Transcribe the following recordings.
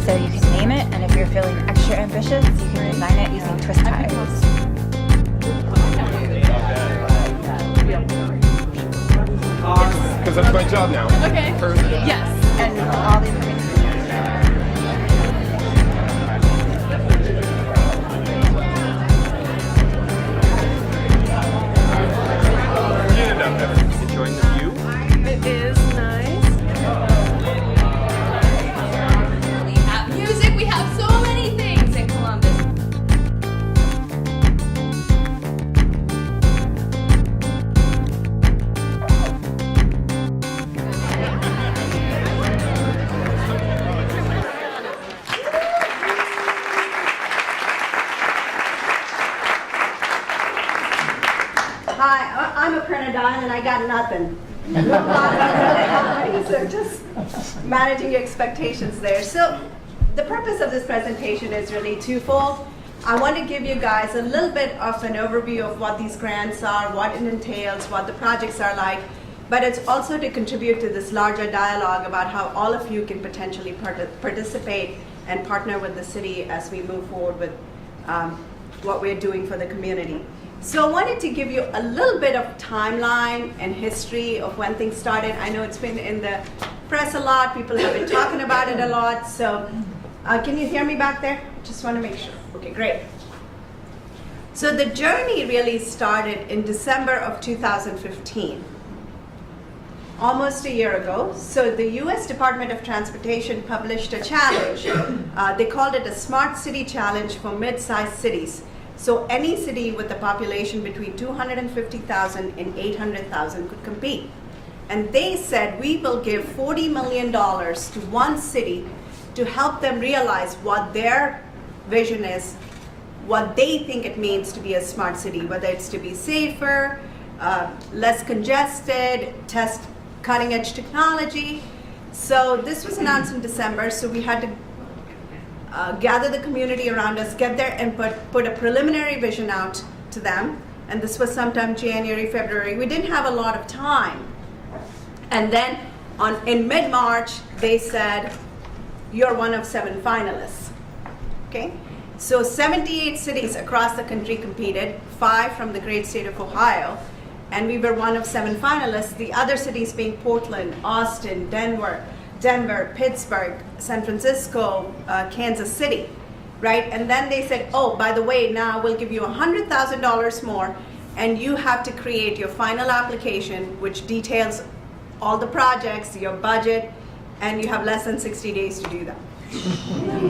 So you can name it, and if you're feeling extra ambitious, you can design it using twist ties. Because that's my job now. Okay. Yes. And all the information. Enjoying the view? It is nice. We have music. We have so many things in Columbus. Hi, I'm Aparna and I got nothing. So just managing your expectations there. So the purpose of this presentation is really twofold. I want to give you guys a little bit of an overview of what these grants are, what it entails, what the projects are like, but it's also to contribute to this larger dialogue about how all of you can potentially participate and partner with the city as we move forward with what we're doing for the community. So I wanted to give you a little bit of timeline and history of when things started. I know it's been in the press a lot. People have been talking about it a lot. So can you hear me back there? Just want to make sure. Okay, great. So the journey really started in December of 2015, almost a year ago. So the US Department of Transportation published a challenge. They called it a Smart City Challenge for mid-sized cities. So any city with a population between 250,000 and 800,000 could compete. And they said, we will give $40 million to one city to help them realize what their vision is, what they think it means to be a smart city, whether it's to be safer, less congested, test cutting edge technology. So this was announced in December, so we had to gather the community around us, get their input, put a preliminary vision out to them, and this was sometime January, February. We didn't have a lot of time. And then in mid-March, they said, you're one of 7 finalists, okay? So 78 cities across the country competed, 5 from the great state of Ohio, and we were one of 7 finalists, the other cities being Portland, Austin, Denver, Pittsburgh, San Francisco, Kansas City, right? And then they said, oh, by the way, now we'll give you $100,000 more, and you have to create your final application, which details all the projects, your budget, and you have less than 60 days to do that.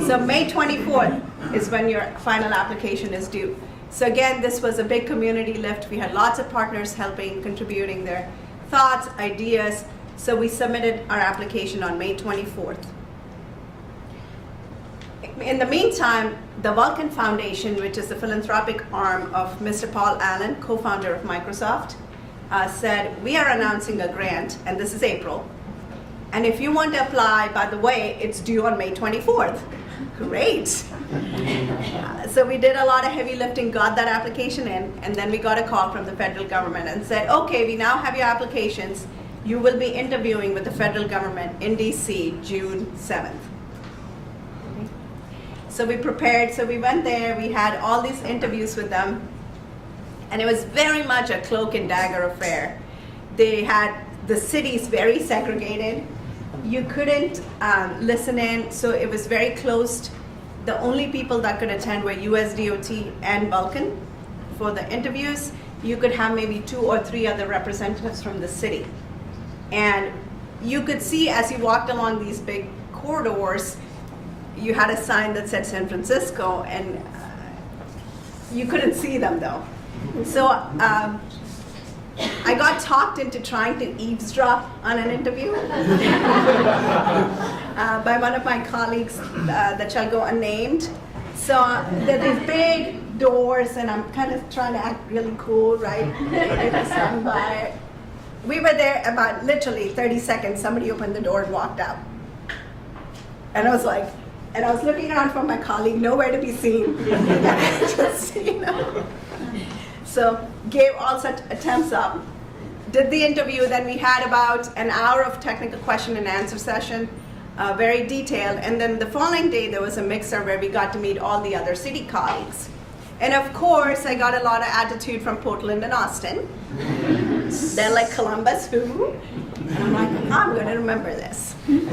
So May 24th is when your final application is due. So again, this was a big community lift. We had lots of partners helping, contributing their thoughts, ideas. So we submitted our application on May 24th. In the meantime, the Vulcan Foundation, which is the philanthropic arm of Mr. Paul Allen, co-founder of Microsoft, said, we are announcing a grant, and this is April. And if you want to apply, by the way, it's due on May 24th. Great. So we did a lot of heavy lifting, got that application in, and then we got a call from the federal government and said, okay, we now have your applications. You will be interviewing with the federal government in DC, June 7th. Okay. So we prepared, so we went there, we had all these interviews with them, and it was very much a cloak and dagger affair. They had the cities very segregated. You couldn't listen in, so it was very closed. The only people that could attend were USDOT and Vulcan for the interviews. You could have maybe 2 or 3 other representatives from the city. And you could see as you walked along these big corridors, you had a sign that said San Francisco, and you couldn't see them though. So I got talked into trying to eavesdrop on an interview by one of my colleagues that shall go unnamed. So there are these big doors, and I'm kind of trying to act really cool, right? We were there about literally 30 seconds. Somebody opened the door and walked out. And I was like, and I was looking around for my colleague, nowhere to be seen. Just, you know. So gave all such attempts up. Did the interview, then we had about an hour of technical question and answer session. very detailed. And then the following day, there was a mixer where we got to meet all the other city colleagues. And of course, I got a lot of attitude from Portland and Austin. They're like, Columbus, who? And I'm like, I'm going to remember this. And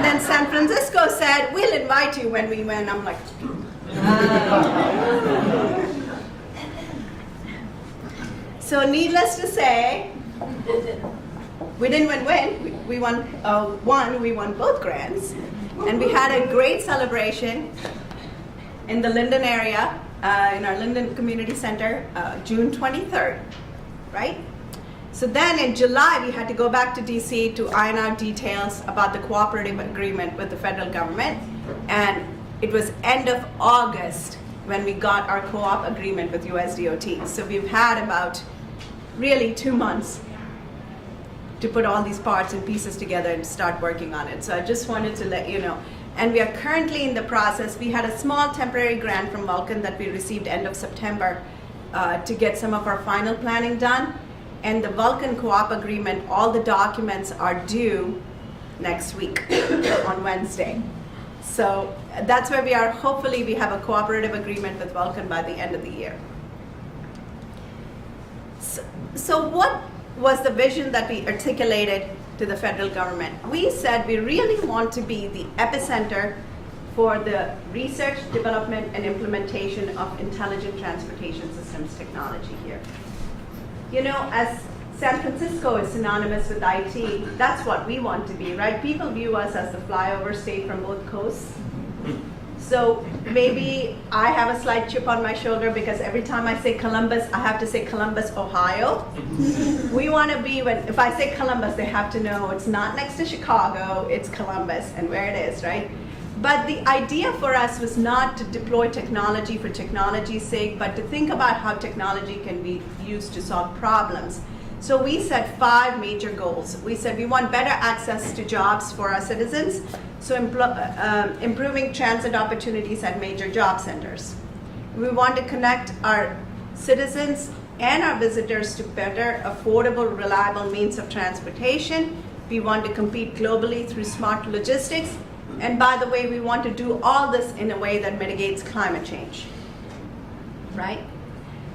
then San Francisco said, we'll invite you when we win. I'm like, so needless to say, we didn't win. We won one. We won both grants, and we had a great celebration in the Linden area, in our Linden Community Center, June 23rd, right? So then in July, we had to go back to DC to iron out details about the cooperative agreement with the federal government, and it was end of August when we got our co-op agreement with USDOT. So we've had about really 2 months to put all these parts and pieces together and start working on it. So I just wanted to let you know. And we are currently in the process. We had a small temporary grant from Vulcan that we received end of September to get some of our final planning done. And the Vulcan co-op agreement, all the documents are due next week on Wednesday. So that's where we are. Hopefully we have a cooperative agreement with Vulcan by the end of the year. So what was the vision that we articulated to the federal government? We said we really want to be the epicenter for the research, development, and implementation of intelligent transportation systems technology here. You know, as San Francisco is synonymous with IT, that's what we want to be, right? People view us as the flyover state from both coasts. So maybe I have a slight chip on my shoulder because every time I say Columbus, I have to say Columbus, Ohio. We want to be, if I say Columbus, they have to know it's not next to Chicago, it's Columbus and where it is, right? But the idea for us was not to deploy technology for technology's sake, but to think about how technology can be used to solve problems. So we set 5 major goals. We said we want better access to jobs for our citizens, so improving transit opportunities at major job centers. We want to connect our citizens and our visitors to better, affordable, reliable means of transportation. We want to compete globally through smart logistics. And by the way, we want to do all this in a way that mitigates climate change, right?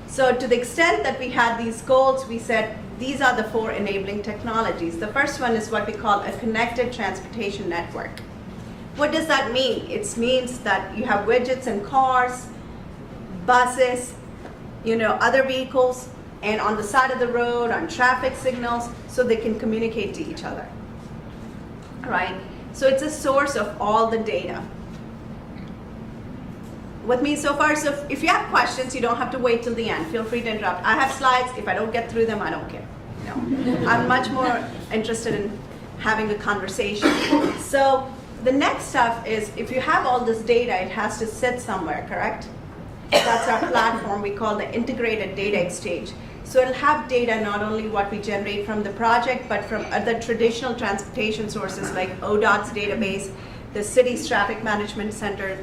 So to the extent that we had these goals, we said these are the 4 enabling technologies. The first one is what we call a connected transportation network. What does that mean? It means that you have widgets in cars, buses, you know, other vehicles, and on the side of the road, on traffic signals, so they can communicate to each other, right? So it's a source of all the data. With me so far, so if you have questions, you don't have to wait till the end. Feel free to interrupt. I have slides. If I don't get through them, I don't care. No. I'm much more interested in having a conversation. So the next stuff is, if you have all this data, it has to sit somewhere, correct? That's our platform we call the Integrated Data Exchange. So it'll have data, not only what we generate from the project, but from other traditional transportation sources like ODOT's database, the city's traffic management center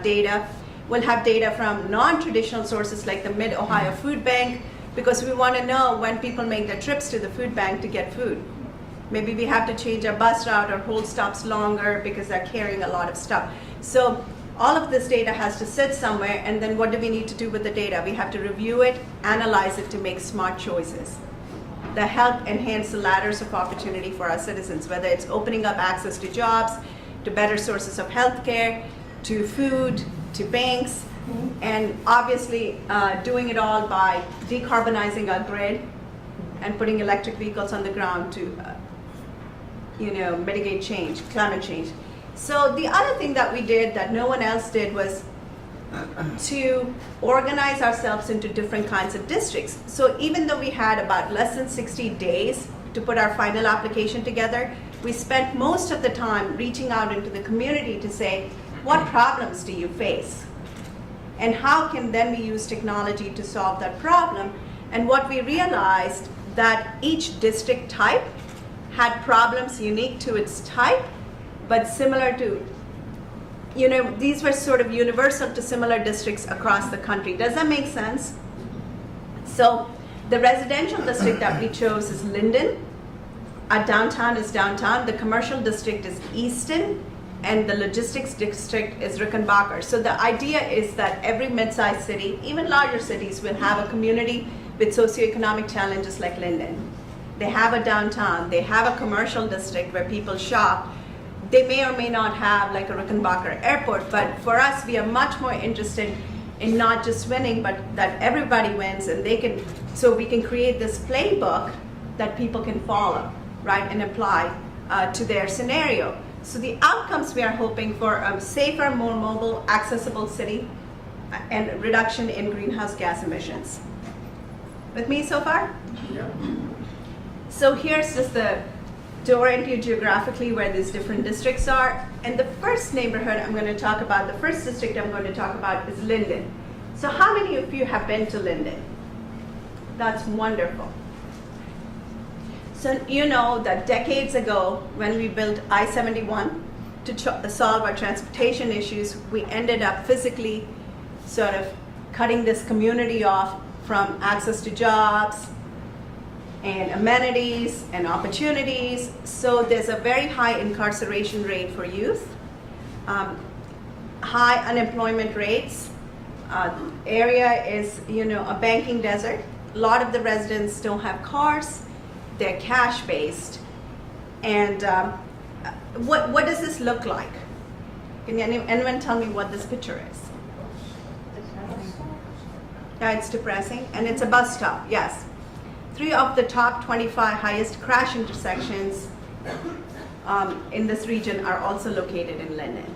data. We'll have data from non-traditional sources like the Mid-Ohio Food Bank, because we want to know when people make their trips to the food bank to get food. Maybe we have to change our bus route or hold stops longer because they're carrying a lot of stuff. So all of this data has to sit somewhere, and then what do we need to do with the data? We have to review it, analyze it to make smart choices that help enhance the ladders of opportunity for our citizens, whether it's opening up access to jobs, to better sources of healthcare, to food, to banks, and obviously doing it all by decarbonizing our grid and putting electric vehicles on the ground to mitigate change, climate change. So the other thing that we did that no one else did was to organize ourselves into different kinds of districts. So even though we had about less than 60 days to put our final application together, we spent most of the time reaching out into the community to say, what problems do you face? And how can then we use technology to solve that problem? And what we realized that each district type had problems unique to its type, but similar to, these were sort of universal to similar districts across the country. Does that make sense? So the residential district that we chose is Linden, our downtown is downtown, the commercial district is Easton, and the logistics district is Rickenbacker. So the idea is that every mid-sized city, even larger cities, will have a community with socioeconomic challenges like Linden. They have a downtown, they have a commercial district where people shop. They may or may not have like a Rickenbacker airport, but for us, we are much more interested in not just winning, but that everybody wins, and so we can create this playbook that people can follow, right, and apply to their scenario. So the outcomes we are hoping for a safer, more mobile, accessible city and reduction in greenhouse gas emissions. With me so far? Yeah. So here's just the to orient you geographically where these different districts are. And the first neighborhood I'm going to talk about, the first district I'm going to talk about is Linden. So how many of you have been to Linden? That's wonderful. So you know that decades ago when we built I-71 to solve our transportation issues, we ended up physically sort of cutting this community off from access to jobs and amenities and opportunities. So there's a very high incarceration rate for youth, high unemployment rates. Area is, a banking desert. A lot of the residents don't have cars. They're cash-based. And what does this look like? Can anyone tell me what this picture is? Yeah, it's depressing. And it's a bus stop, yes. 3 of the top 25 highest crash intersections in this region are also located in Linden.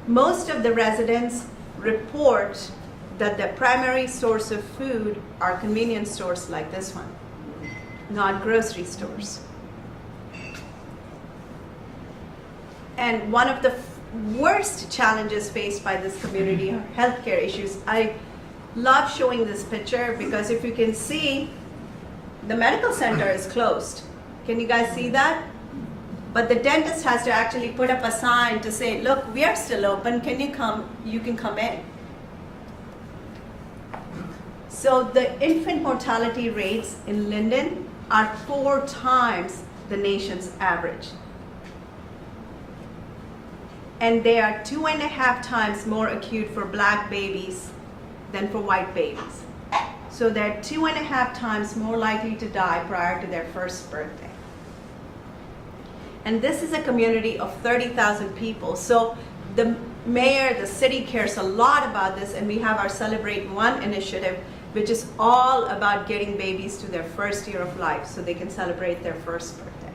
Most of the residents report that the primary source of food are convenience stores like this one, not grocery stores. And one of the worst challenges faced by this community are healthcare issues. I love showing this picture because if you can see, the medical center is closed. Can you guys see that? But the dentist has to actually put up a sign to say, look, we are still open, can you come, you can come in. So the infant mortality rates in Linden are 4 times the nation's average. And they are 2.5 times more acute for black babies than for white babies. So they're 2.5 times more likely to die prior to their first birthday. And this is a community of 30,000 people. So the mayor, the city cares a lot about this, and we have our Celebrate One initiative, which is all about getting babies to their first year of life so they can celebrate their first birthday.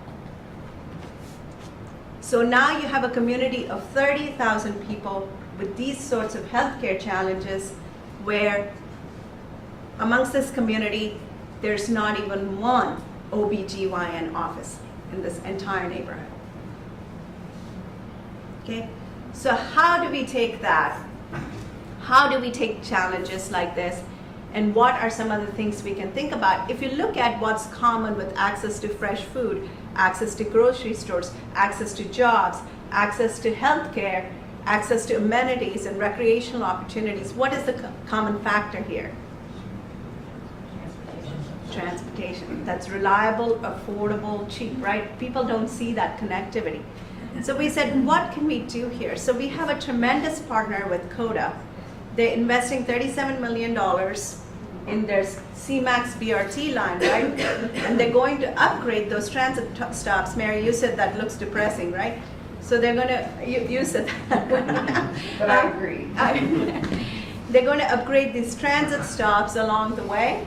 So now you have a community of 30,000 people with these sorts of healthcare challenges where amongst this community, there's not even one OBGYN office in this entire neighborhood. Okay, so how do we take that? How do we take challenges like this? And what are some of the things we can think about? If you look at what's common with access to fresh food, access to grocery stores, access to jobs, access to healthcare, access to amenities and recreational opportunities, what is the common factor here? Transportation. That's reliable, affordable, cheap, right? People don't see that connectivity. So we said, what can we do here? So we have a tremendous partner with CODA. They're investing $37 million in their CMAX BRT line, right? And they're going to upgrade those transit stops. Mary, you said that looks depressing, right? So they're going to, you said that. But I agree. They're going to upgrade these transit stops along the way.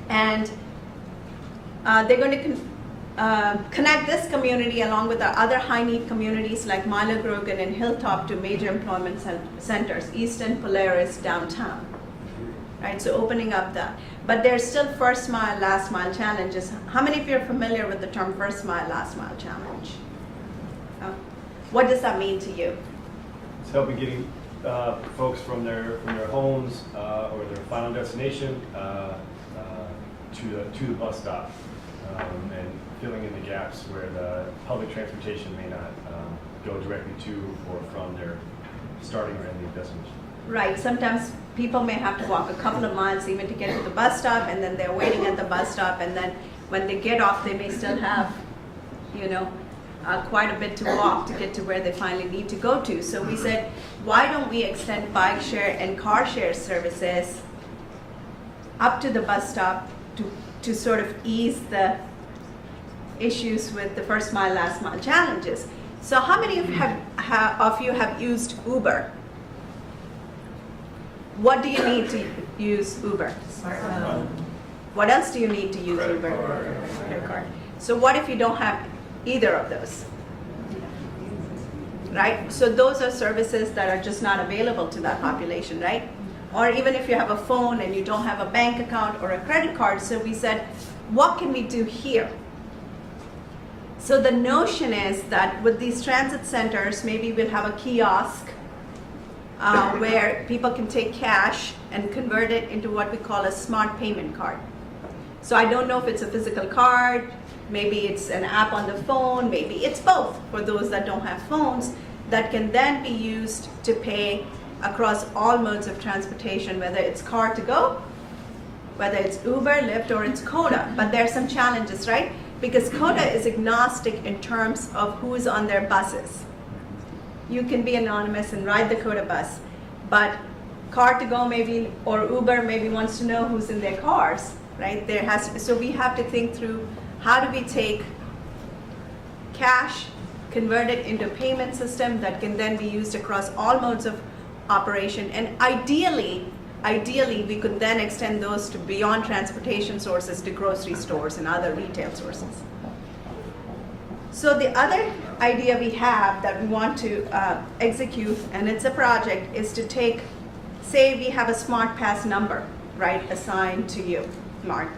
And they're going to connect this community along with our other high-need communities like Milo Grogan and Hilltop to major employment centers, Easton, Polaris, downtown. Right, so opening up that. But there's still first mile, last mile challenges. How many of you are familiar with the term first mile, last mile challenge? What does that mean to you? It's helping getting folks from their homes or their final destination to the bus stop and filling in the gaps where the public transportation may not go directly to or from their starting or ending destination. Right, sometimes people may have to walk a couple of miles even to get to the bus stop, and then they're waiting at the bus stop, and then when they get off, they may still have, quite a bit to walk to get to where they finally need to go to. So we said, why don't we extend bike share and car share services up to the bus stop to sort of ease the issues with the first mile, last mile challenges. So how many of you have used Uber? What do you need to use Uber? What else do you need to use Uber? Credit card. So what if you don't have either of those? Right? So those are services that are just not available to that population, right? Or even if you have a phone and you don't have a bank account or a credit card. So we said, what can we do here? So the notion is that with these transit centers, maybe we'll have a kiosk where people can take cash and convert it into what we call a smart payment card. So I don't know if it's a physical card, maybe it's an app on the phone, maybe it's both for those that don't have phones, that can then be used to pay across all modes of transportation, whether it's car to go, whether it's Uber, Lyft, or it's Coda. But there are some challenges, right? Because Coda is agnostic in terms of who's on their buses. You can be anonymous and ride the Coda bus, but car to go maybe, or Uber maybe wants to know who's in their cars, right? So we have to think through, how do we take cash, convert it into a payment system that can then be used across all modes of operation, and ideally we could then extend those to beyond transportation sources to grocery stores and other retail sources. So the other idea we have that we want to execute, and it's a project, is to take, say we have a smart pass number, right, assigned to you, Mark,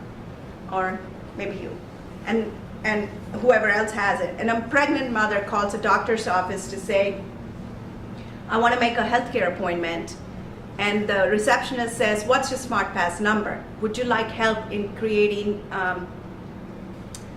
or maybe you, and whoever else has it. And a pregnant mother calls a doctor's office to say, I want to make a healthcare appointment, and the receptionist says, what's your smart pass number? Would you like help in creating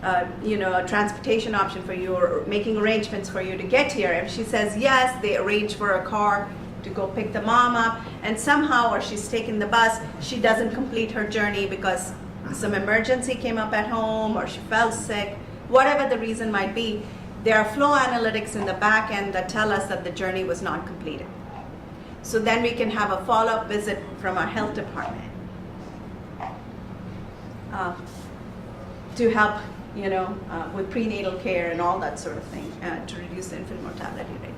a transportation option for you, or making arrangements for you to get here? If she says yes, they arrange for a car to go pick the mom up, and somehow, or she's taking the bus, she doesn't complete her journey because some emergency came up at home, or she fell sick, whatever the reason might be. There are flow analytics in the back end that tell us that the journey was not completed. So then we can have a follow-up visit from our health department to help, with prenatal care and all that sort of thing, to reduce the infant mortality rate.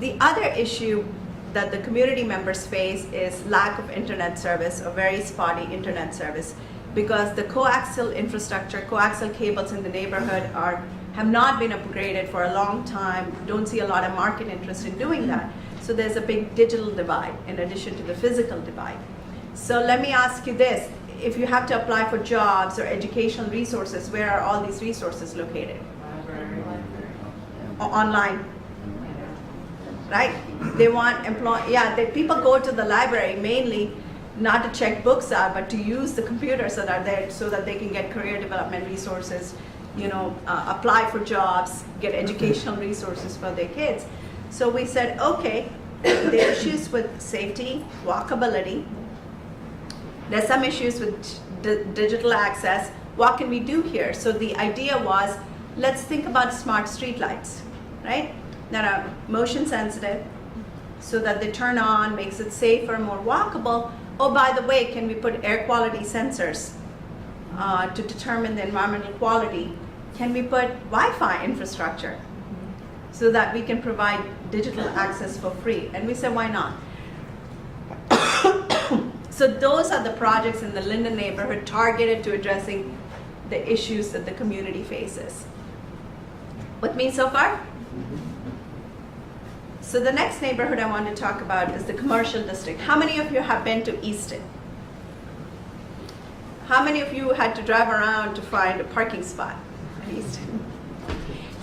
The other issue that the community members face is lack of internet service, or very spotty internet service, because the coaxial infrastructure, coaxial cables in the neighborhood have not been upgraded for a long time, don't see a lot of market interest in doing that. So there's a big digital divide in addition to the physical divide. So let me ask you this, if you have to apply for jobs or educational resources, where are all these resources located? Online, right? They want people go to the library mainly not to check books out, but to use the computers that are there so that they can get career development resources, apply for jobs, get educational resources for their kids. So we said, okay, there are issues with safety, walkability. There's some issues with digital access. What can we do here? So the idea was, let's think about smart streetlights, right? That are motion sensitive, so that they turn on, makes it safer, more walkable. Oh, by the way, can we put air quality sensors to determine the environmental quality? Can we put Wi-Fi infrastructure so that we can provide digital access for free? And we said, why not? So those are the projects in the Linden neighborhood targeted to addressing the issues that the community faces. With me so far? So the next neighborhood I want to talk about is the commercial district. How many of you have been to Easton? How many of you had to drive around to find a parking spot at Easton?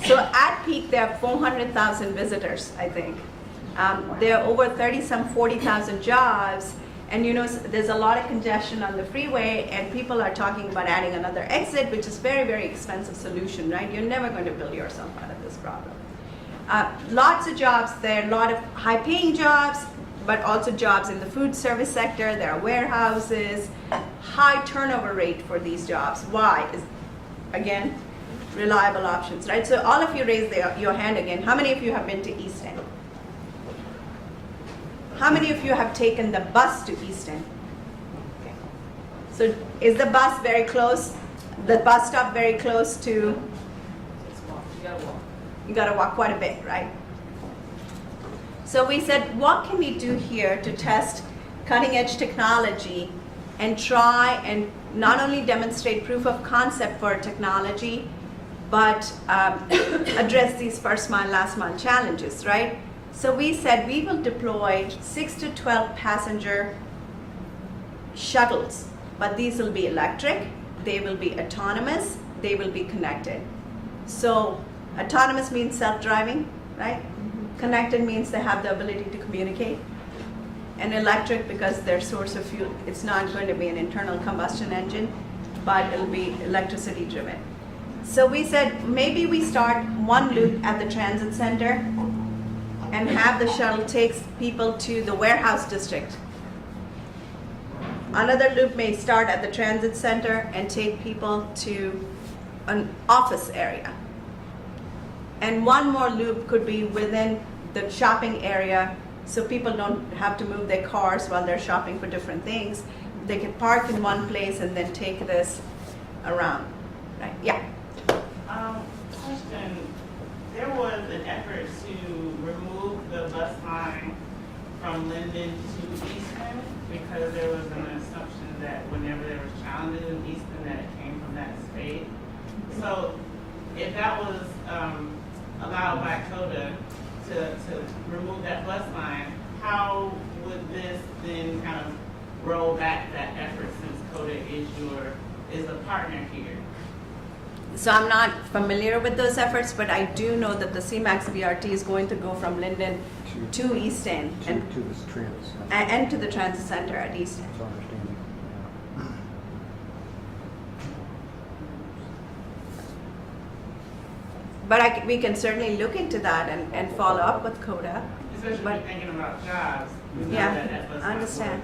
So at peak, there are 400,000 visitors, I think. There are over 40,000 jobs, and there's a lot of congestion on the freeway, and people are talking about adding another exit, which is very, very expensive solution, right? You're never going to build yourself out of this problem. Lots of jobs there, a lot of high-paying jobs, but also jobs in the food service sector. There are warehouses, high turnover rate for these jobs. Why? Is, again, reliable options, right? So all of you raise your hand again. How many of you have been to East End? How many of you have taken the bus to East End? Okay. So is the bus very close? The bus stop very close to? You gotta walk. You gotta walk quite a bit, right? So we said, what can we do here to test cutting edge technology and try and not only demonstrate proof of concept for technology, but address these first mile, last mile challenges, right? So we said we will deploy 6 to 12 passenger shuttles, but these will be electric, they will be autonomous, they will be connected. So autonomous means self-driving, right? Connected means they have the ability to communicate. And electric, because their source of fuel, it's not going to be an internal combustion engine, but it'll be electricity driven. So we said maybe we start one loop at the transit center and have the shuttle takes people to the warehouse district. Another loop may start at the transit center and take people to an office area. And one more loop could be within the shopping area, so people don't have to move their cars while they're shopping for different things. They can park in one place and then take this around. Right? Yeah. Question. There was an effort to remove the bus line from Linden to Easton because there was an assumption that whenever there was challenges in Easton that it came from that space. So if that was allowed by CODA to remove that bus line, how would this then kind of roll back that effort since CODA is a partner here? So I'm not familiar with those efforts, but I do know that the CMAX BRT is going to go from Linden to East End and to this transit center. and to the transit center at East End. That's our understanding. But we can certainly look into that and follow up with CODA. Especially But- when you're thinking about jobs. we know Yeah, that bus I understand.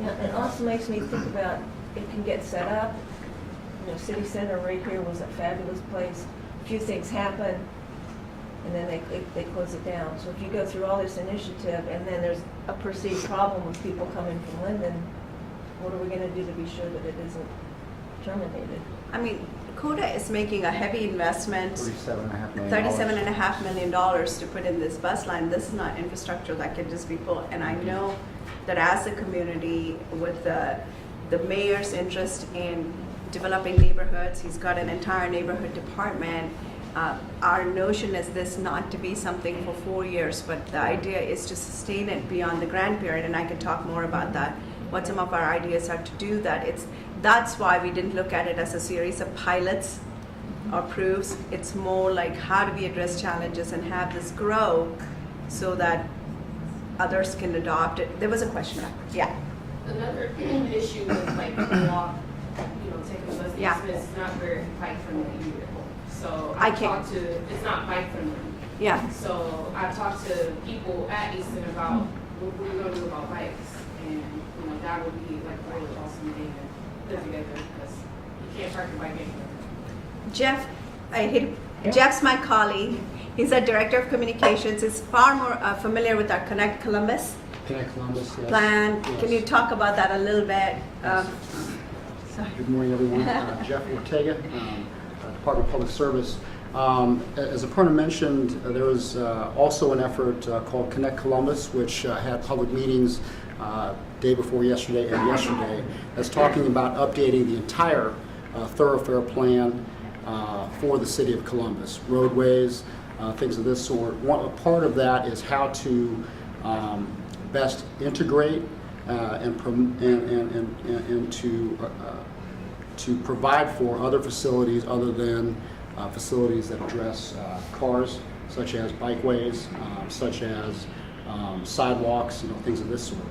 Yeah, it also makes me think about it can get set up. You know, City Center right here was a fabulous place. A few things happen, and then they close it down. So if you go through all this initiative, and then there's a perceived problem with people coming from Linden, what are we going to do to be sure that it isn't terminated? I mean, CODA is making a heavy investment, $37.5 million. $37.5 million to put in this bus line. This is not infrastructure that can just be pulled. And I know that as a community, with the mayor's interest in developing neighborhoods, he's got an entire neighborhood department. Our notion is this not to be something for 4 years, but the idea is to sustain it beyond the grant period, and I can talk more about that, what some of our ideas are to do that. That's why we didn't look at it as a series of pilots or proofs. It's more like how do we address challenges and have this grow so that others can adopt it. There was a question. Yeah. Another issue with like walk, taking the bus, Yeah. it's not very bike friendly either. So I I can't- talked to, it's not bike friendly. Yeah. So I talked to people at Easton about what we're gonna do about bikes, and that would be like a really awesome thing to put together because you can't park your bike anywhere. Jeff's my colleague. He's our director of communications. He's far more familiar with our Connect Columbus Connect Columbus, yes. plan. Yes. Can you talk about that a little bit? Sorry. Good morning, everyone. Jeff Ortega, Department of Public Service. As Aparna mentioned, there was also an effort called Connect Columbus, which had public meetings day before yesterday and yesterday, that's talking about updating the entire thoroughfare plan for the city of Columbus, roadways, things of this sort. A part of that is how to best integrate and to provide for other facilities other than facilities that address cars, such as bikeways, such as sidewalks, things of this sort.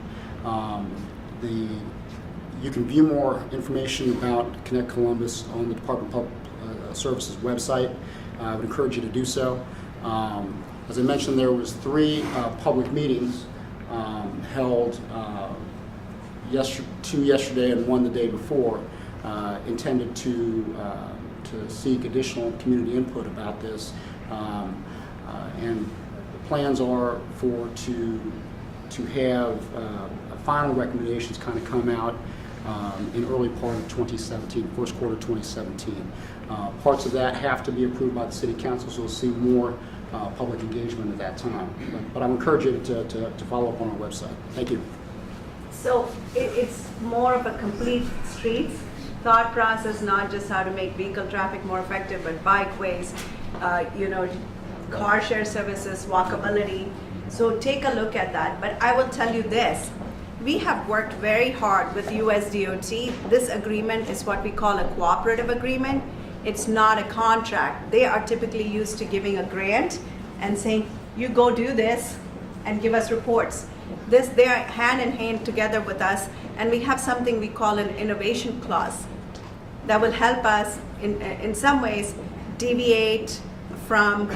You can view more information about Connect Columbus on the Department of Public Services website. I would encourage you to do so. As I mentioned, there was 3 public meetings held, 2 yesterday and 1 the day before, intended to seek additional community input about this. And the plans are to have final recommendations kind of come out in early part of 2017, first quarter 2017. Parts of that have to be approved by the City Council, so we'll see more public engagement at that time. But I'm encouraging you to follow up on our website. Thank you. So it's more of a complete streets thought process, not just how to make vehicle traffic more effective, but bikeways, car share services, walkability. So take a look at that. But I will tell you this, we have worked very hard with USDOT. This agreement is what we call a cooperative agreement. It's not a contract. They are typically used to giving a grant and saying, you go do this and give us reports. They are hand in hand together with us, and we have something we call an innovation clause that will help us in some ways deviate from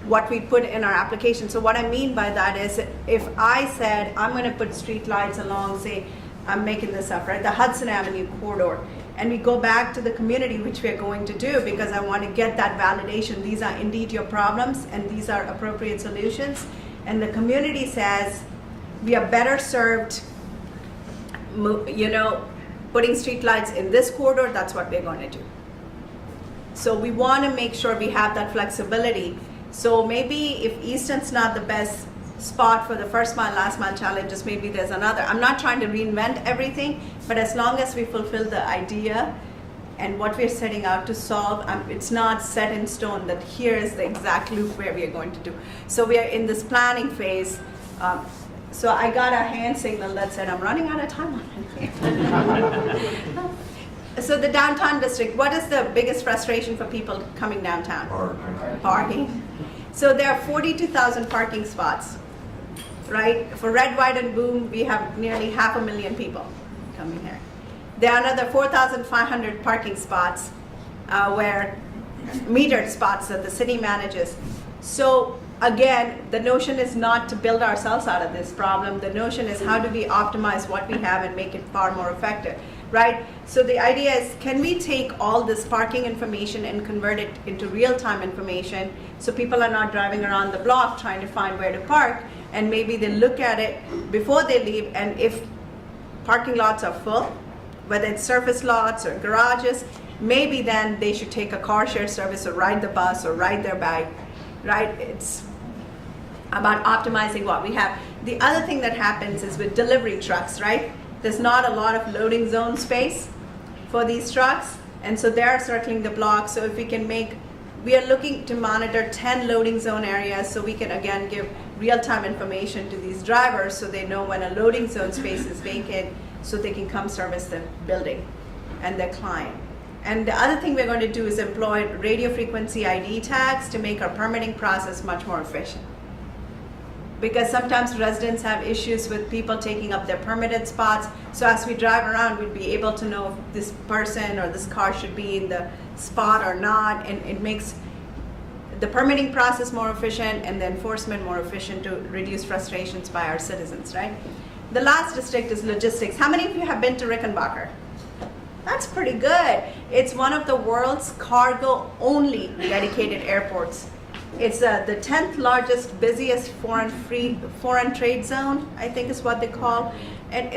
what we put in our application. So what I mean by that is, if I said I'm going to put street lights along, say, I'm making this up, right, the Hudson Avenue corridor, and we go back to the community, which we are going to do because I want to get that validation. These are indeed your problems and these are appropriate solutions. And the community says, we are better served, putting street lights in this corridor, that's what we're going to do. So we want to make sure we have that flexibility. So maybe if Easton's not the best spot for the first mile, last mile challenges, maybe there's another. I'm not trying to reinvent everything, but as long as we fulfill the idea and what we're setting out to solve, it's not set in stone that here is the exact loop where we are going to do. So we are in this planning phase. So I got a hand signal that said I'm running out of time already. So the downtown district, what is the biggest frustration for people coming downtown? Parking. So there are 42,000 parking spots, right? For Red, White, and Boom, we have nearly 500,000 people coming here. There are another 4,500 parking spots where metered spots that the city manages. So again, the notion is not to build ourselves out of this problem. The notion is how do we optimize what we have and make it far more effective, right? So the idea is, can we take all this parking information and convert it into real-time information so people are not driving around the block trying to find where to park, and maybe they look at it before they leave, and if parking lots are full, whether it's surface lots or garages, maybe then they should take a car share service or ride the bus or ride their bike, right? It's about optimizing what we have. The other thing that happens is with delivery trucks, right? There's not a lot of loading zone space for these trucks, and so they're circling the block. So if we can we are looking to monitor 10 loading zone areas so we can again give real-time information to these drivers so they know when a loading zone space is vacant so they can come service the building and their client. And the other thing we're going to do is employ radio frequency ID tags to make our permitting process much more efficient. Because sometimes residents have issues with people taking up their permitted spots. So as we drive around, we'd be able to know if this person or this car should be in the spot or not. And it makes the permitting process more efficient and the enforcement more efficient to reduce frustrations by our citizens, right? The last district is logistics. How many of you have been to Rickenbacker? That's pretty good. It's one of the world's cargo-only dedicated airports. It's the 10th largest, busiest foreign trade zone, I think is what they call. And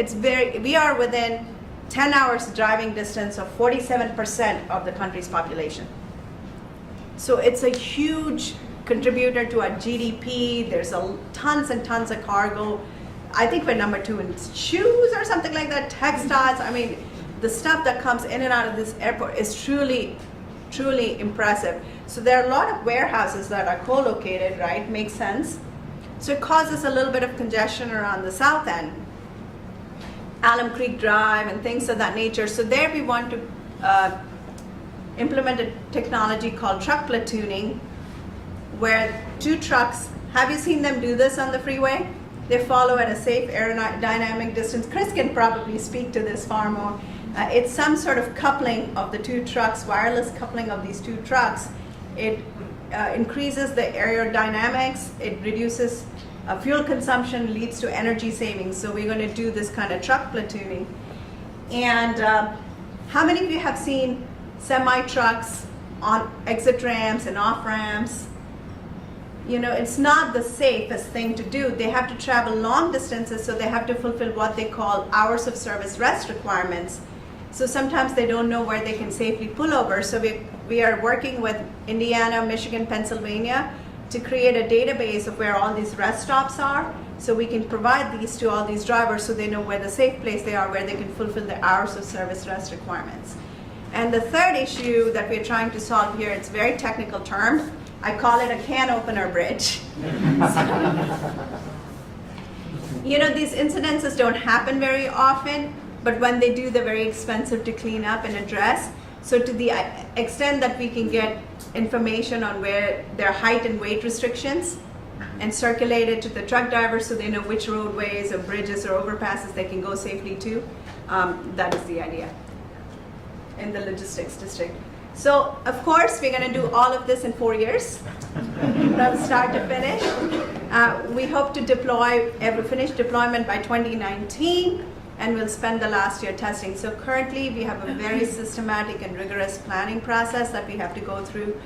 we are within 10 hours driving distance of 47% of the country's population. So it's a huge contributor to our GDP. There's tons and tons of cargo. I think we're number 2 in shoes or something like that, textiles. I mean, the stuff that comes in and out of this airport is truly, truly impressive. So there are a lot of warehouses that are co-located, right? Makes sense. So it causes a little bit of congestion around the south end. Alum Creek Drive and things of that nature. So there we want to implement a technology called truck platooning, where 2 trucks, have you seen them do this on the freeway? They follow at a safe aerodynamic distance. Chris can probably speak to this far more. It's some sort of coupling of the 2 trucks, wireless coupling of these 2 trucks. It increases the aerodynamics, it reduces fuel consumption, leads to energy savings. So we're going to do this kind of truck platooning. And how many of you have seen semi-trucks on exit ramps and off ramps? You know, it's not the safest thing to do. They have to travel long distances, so they have to fulfill what they call hours of service rest requirements. So sometimes they don't know where they can safely pull over. So we are working with Indiana, Michigan, Pennsylvania to create a database of where all these rest stops are, so we can provide these to all these drivers so they know where the safe place they are, where they can fulfill the hours of service rest requirements. And the third issue that we're trying to solve here, it's a very technical term. I call it a can opener bridge. You know, these incidences don't happen very often, but when they do, they're very expensive to clean up and address. So to the extent that we can get information on where their height and weight restrictions and circulate it to the truck drivers so they know which roadways or bridges or overpasses they can go safely to, that is the idea in the logistics district. So, of course, we're going to do all of this in 4 years, from start to finish. We hope to finish deployment by 2019, and we'll spend the last year testing. So currently, we have a very systematic and rigorous planning process that we have to go through,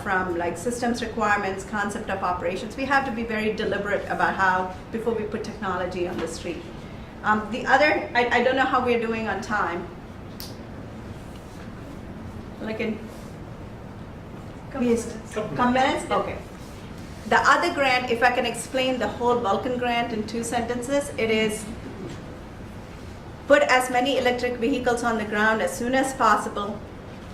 from like systems requirements, concept of operations. We have to be very deliberate about how, before we put technology on the street. I don't know how we're doing on time. Like in couple minutes? Okay. The other grant, if I can explain the whole Vulcan grant in 2 sentences, it is put as many electric vehicles on the ground as soon as possible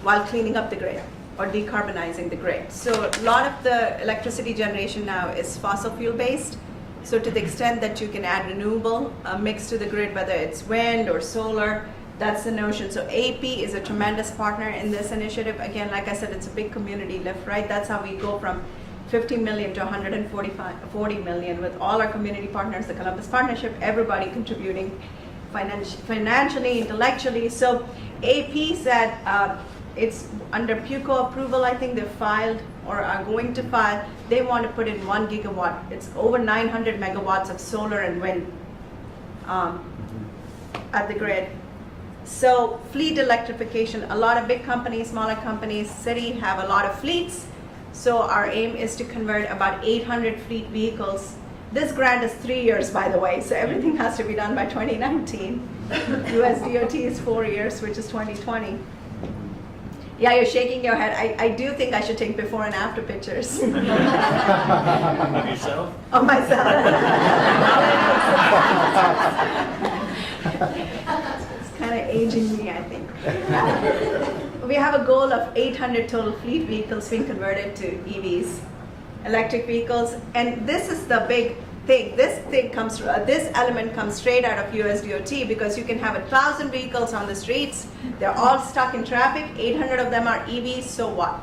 while cleaning up the grid or decarbonizing the grid. So a lot of the electricity generation now is fossil fuel based. So to the extent that you can add renewable mix to the grid, whether it's wind or solar, that's the notion. So AP is a tremendous partner in this initiative. Again, like I said, it's a big community lift, right? That's how we go from 50 million to 140 million with all our community partners, the Columbus Partnership, everybody contributing financially, intellectually. So AP said it's under PUCO approval. I think they filed or are going to file. They want to put in 1 gigawatt. It's over 900 megawatts of solar and wind at the grid. So fleet electrification, a lot of big companies, smaller companies, city have a lot of fleets. So our aim is to convert about 800 fleet vehicles. This grant is 3 years, by the way, so everything has to be done by 2019. USDOT is 4 years, which is 2020. Yeah, you're shaking your head. I do think I should take before and after pictures. Of yourself? Of myself. Kind of aging me, I think. We have a goal of 800 total fleet vehicles being converted to EVs, electric vehicles, and this is the big thing. This element comes straight out of USDOT, because you can have 1,000 vehicles on the streets. They're all stuck in traffic. 800 of them are EVs. So what?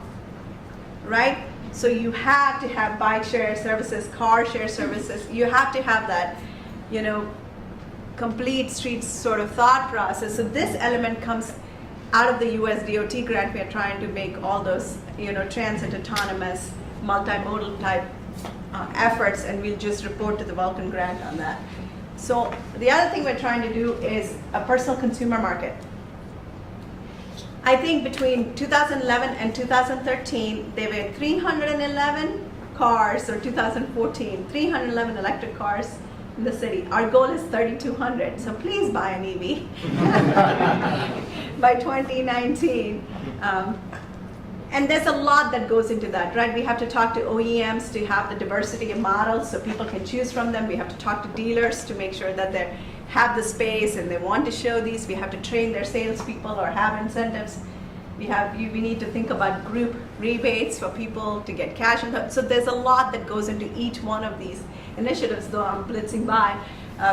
Right? So you have to have bike share services, car share services. You have to have that, complete streets sort of thought process. So this element comes out of the USDOT grant. We are trying to make all those, transit autonomous, multimodal type efforts, and we'll just report to the Vulcan grant on that. So the other thing we're trying to do is a personal consumer market. I think between 2011 and 2013, there were 311 cars, or 2014, 311 electric cars in the city. Our goal is 3,200, so please buy an EV by 2019. And there's a lot that goes into that, right? We have to talk to OEMs to have the diversity of models so people can choose from them. We have to talk to dealers to make sure that they have the space and they want to show these. We have to train their salespeople or have incentives. We need to think about group rebates for people to get cash. So there's a lot that goes into each one of these initiatives, though I'm blitzing by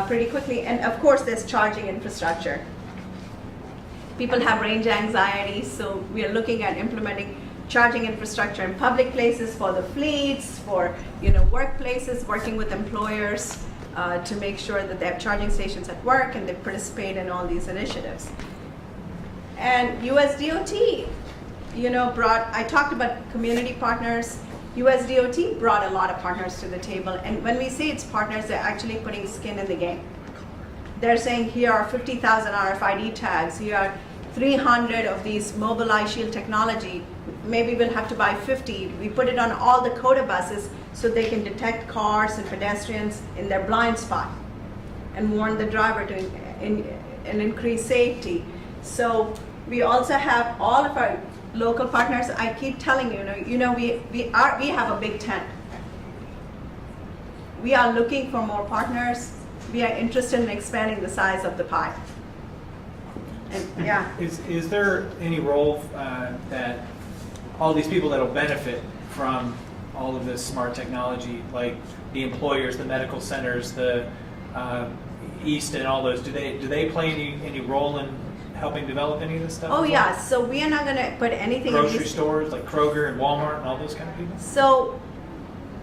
pretty quickly. And of course, there's charging infrastructure. People have range anxiety, so we are looking at implementing charging infrastructure in public places for the fleets, for workplaces, working with employers to make sure that they have charging stations at work and they participate in all these initiatives. And USDOT, I talked about community partners. USDOT brought a lot of partners to the table, and when we say it's partners, they're actually putting skin in the game. They're saying here are 50,000 RFID tags, here are 300 of these mobile eye shield technology. Maybe we'll have to buy 50. We put it on all the CODA buses so they can detect cars and pedestrians in their blind spot and warn the driver to and increase safety. So we also have all of our local partners. I keep telling you, we have a big tent. We are looking for more partners. We are interested in expanding the size of the pie. And yeah. Is there any role that all these people that will benefit from all of this smart technology, like the employers, the medical centers, the East and all those, do they play any role in helping develop any of this stuff? Oh yeah, so we are not going to put anything in grocery these stores like Kroger and Walmart and all those kind of people? So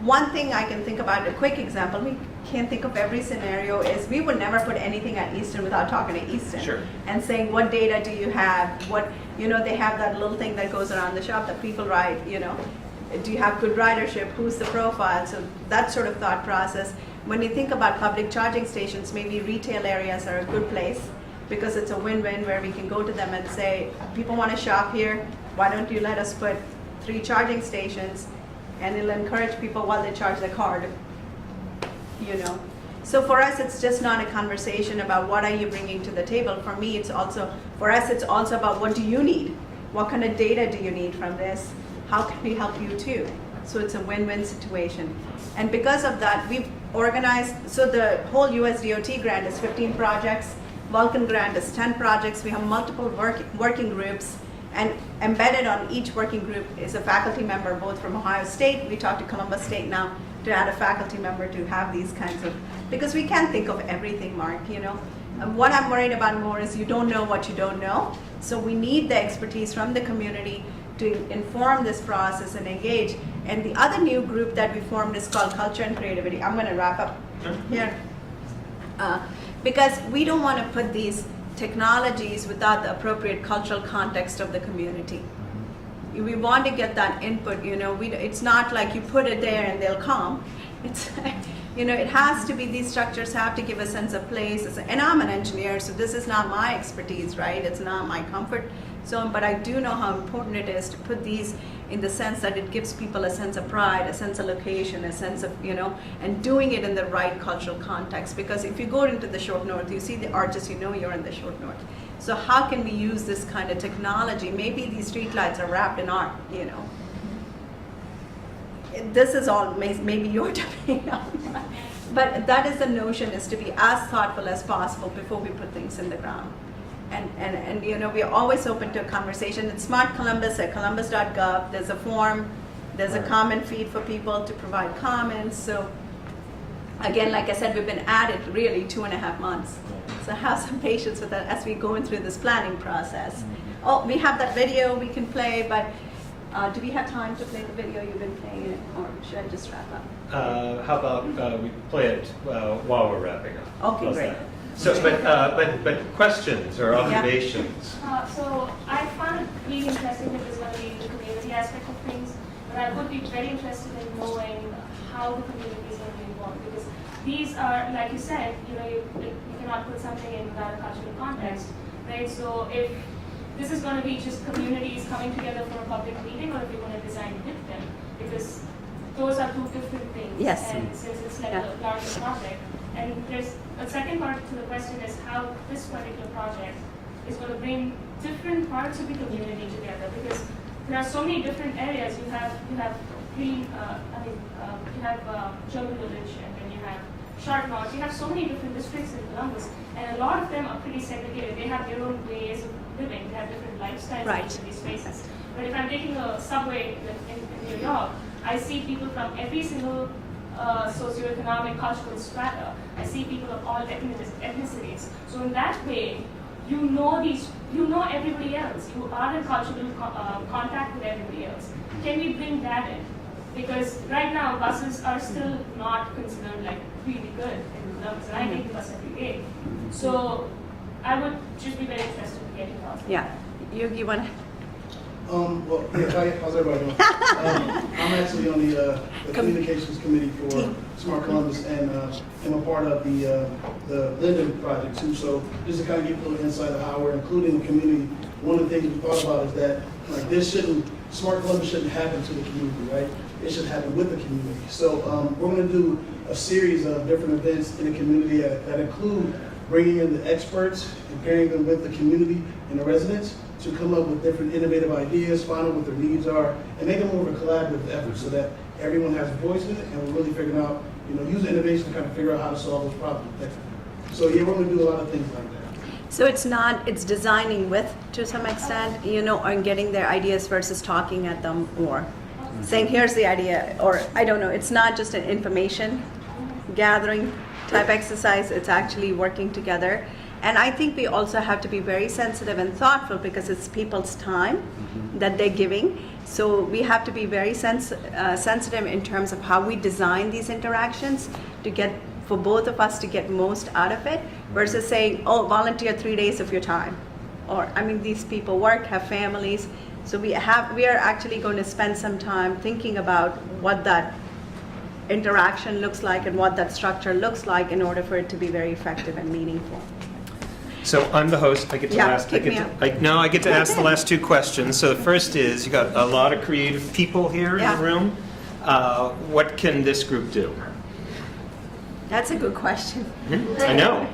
one thing I can think about, a quick example, we can't think of every scenario, is we would never put anything at Easton without talking to Easton. Sure. And saying, what data do you have? What, they have that little thing that goes around the shop that people write, do you have good ridership? Who's the profile? So that sort of thought process. When you think about public charging stations, maybe retail areas are a good place because it's a win-win where we can go to them and say, people want to shop here, why don't you let us put 3 charging stations, and it'll encourage people while they charge their card, So for us, it's just not a conversation about what are you bringing to the table. For me, it's also about what do you need? What kind of data do you need from this? How can we help you too? So it's a win-win situation. And because of that, we've organized, so the whole USDOT grant is 15 projects, Vulcan grant is 10 projects. We have multiple working groups, and embedded on each working group is a faculty member, both from Ohio State. We talked to Columbus State now to add a faculty member to have these kinds of, because we can't think of everything, Mark, And what I'm worried about more is you don't know what you don't know. So we need the expertise from the community to inform this process and engage. And the other new group that we formed is called Culture and Creativity. I'm going to wrap up here. Because we don't want to put these technologies without the appropriate cultural context of the community. We want to get that input, it's not like you put it there and they'll come. It's, it has to be, these structures have to give a sense of place. And I'm an engineer, so this is not my expertise, right? It's not my comfort zone, but I do know how important it is to put these in the sense that it gives people a sense of pride, a sense of location, a sense of, and doing it in the right cultural context. Because if you go into the Short North, you see the arches, you're in the Short North. So how can we use this kind of technology? Maybe these streetlights are wrapped in art, This is all maybe your domain. But that is the notion, is to be as thoughtful as possible before we put things in the ground. And we're always open to a conversation. It's Smart Columbus at columbus.gov. There's a form, there's a comment feed for people to provide comments. So again, like I said, we've been at it really 2.5 months. So have some patience with that as we go through this planning process. Oh, we have that video we can play, but do we have time to play the video? You've been playing it, or should I just wrap up? How about we play it while we're wrapping up? Okay, How's great. that? So, but questions or observations? So I found it really interesting that there's going to be the community aspect of things, but I would be very interested in knowing how the community is going to be involved, because these are, like you said, you cannot put something in without a cultural context, right? So if this is going to be just communities coming together for a public meeting, or if you're going to design with them, because those are 2 different things. Yes. And since it's like a larger project, and there's a second part to the question is how this particular project is going to bring different parts of the community together, because there are so many different areas. You have Green, you have German Village, and then you have Short North. You have so many different districts in Columbus, and a lot of them are pretty segregated. They have their own ways of living. They have different lifestyles in each of these spaces. But if I'm taking a subway in New York, I see people from every single socioeconomic, cultural strata. I see people of all ethnicities. So in that way, you know everybody else. You are in cultural contact with everybody else. Can we bring that in? Because right now, buses are still not considered like really good in Columbus, and I take the bus every day. So I would just be very interested in getting thoughts. Yeah, you want to? Well, yeah, hi, how's everybody doing? I'm actually on the communications committee for Smart Columbus, and I'm a part of the Linden project too. So just to kind of give a little insight of how we're including the community, one of the things we thought about is that like Smart Columbus shouldn't happen to the community, right? It should happen with the community. So we're going to do a series of different events in the community that include bringing in the experts and pairing them with the community and the residents to come up with different innovative ideas, find out what their needs are, and make them more of a collaborative effort so that everyone has a voice in it, and we're really figuring out, use innovation to kind of figure out how to solve those problems. So yeah, we're going to do a lot of things like that. So it's designing with, to some extent, and getting their ideas versus talking at them or saying, here's the idea, or I don't know, it's not just an information gathering type exercise, it's actually working together. And I think we also have to be very sensitive and thoughtful because it's people's time that they're giving. So we have to be very sensitive in terms of how we design these interactions for both of us to get most out of it versus saying, oh, volunteer 3 days of your time. Or, these people work, have families. So we are actually going to spend some time thinking about what that interaction looks like and what that structure looks like in order for it to be very effective and meaningful. So I'm the host. I get to ask. I get to ask the last two questions. So the first is, you got a lot of creative people here in the room. What can this group do? That's a good question. I know.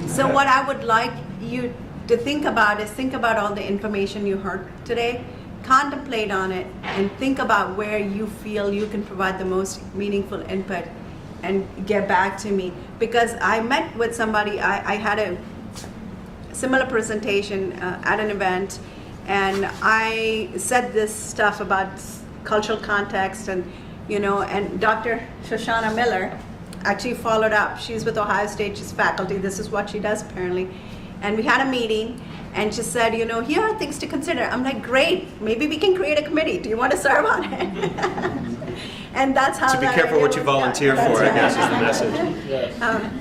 So what I would like you to think about is think about all the information you heard today, contemplate on it, and think about where you feel you can provide the most meaningful input and get back to me. Because I met with somebody, I had a similar presentation at an event, and I said this stuff about cultural context and Dr. Shoshana Miller actually followed up. She's with Ohio State, she's faculty, this is what she does apparently. And we had a meeting and she said, here are things to consider. I'm like, great, maybe we can create a committee. Do you want to serve on it? And that's how. So be careful what you volunteer for, I guess, is the message.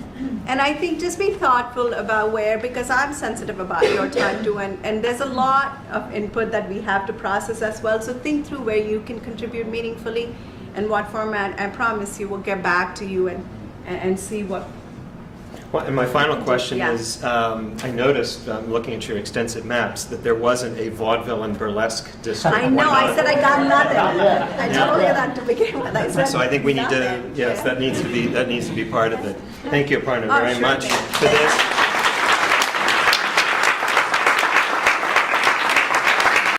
And I think just be thoughtful about because I'm sensitive about your time too, and there's a lot of input that we have to process as well. So think through where you can contribute meaningfully and what format. I promise you we'll get back to you and see what. Well, and my final question is, I noticed, looking at your extensive maps, that there wasn't a vaudeville and burlesque district. I know, I said I got nothing. I told you that to begin with. So I think we need to, that needs to be part of it. Thank you, Aparna, very much for this.